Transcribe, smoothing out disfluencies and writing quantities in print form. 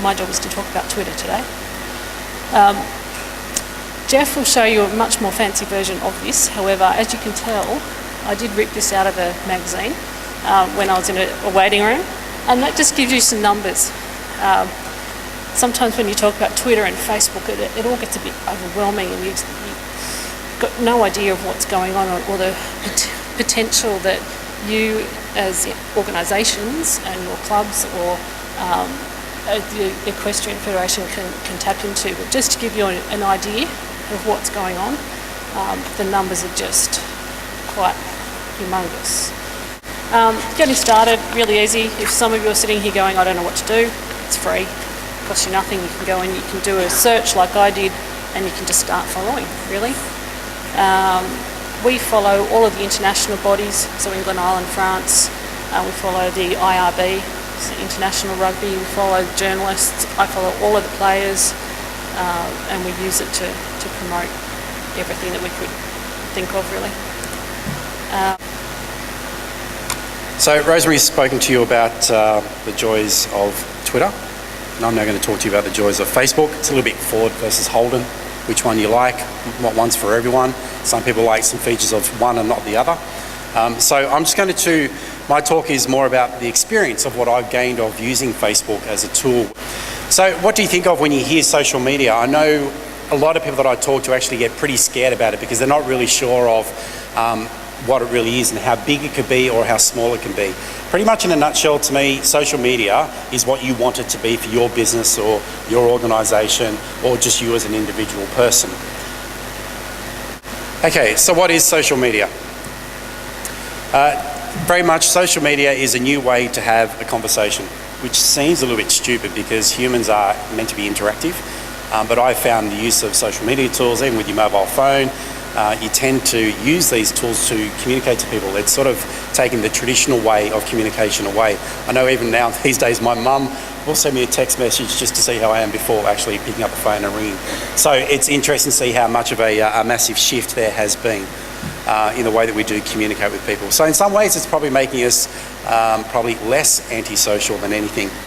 my job is to talk about Twitter today. Geoff will show you a much more fancy version of this. However, as you can tell, I did rip this out of a magazine when I was in a waiting room, and that just gives you some numbers. Sometimes when you talk about Twitter and Facebook, it all gets a bit overwhelming, and you've got no idea of what's going on or the potential that you as organisations and your clubs or the Equestrian Federation can tap into. But just to give you an idea of what's going on, the numbers are just quite humongous. Getting started, really easy. If some of you are sitting here going, I don't know what to do, it's free. It costs you nothing. You can go in, you can do a search like I did, and you can just start following, really. We follow all of the international bodies, so England, Ireland, France. We follow the IRB, so International Rugby. We follow journalists. I follow all of the players, and we use it to promote everything that we could think of, really. So Rosemary's spoken to you about the joys of Twitter, and I'm now going to talk to you about the joys of Facebook. It's a little bit Ford versus Holden, which one you like, what one's for everyone. Some people like some features of one and not the other. So I'm just going to, my talk is more about the experience of what I've gained of using Facebook as a tool. So what do you think of when you hear social media? I know a lot of people that I talk to actually get pretty scared about it because they're not really sure of what it really is and how big it could be or how small it can be. Pretty much in a nutshell, to me, social media is what you want it to be for your business or your organisation or just you as an individual person. Okay, so what is social media? Very much social media is a new way to have a conversation, which seems a little bit stupid because humans are meant to be interactive, but I've found the use of social media tools, even with your mobile phone, you tend to use these tools to communicate to people. It's sort of taking the traditional way of communication away. I know even now these days my mum will send me a text message just to see how I am before actually picking up the phone and ringing. So it's interesting to see how much of a massive shift there has been in the way that we do communicate with people. So in some ways it's probably making us probably less antisocial than anything.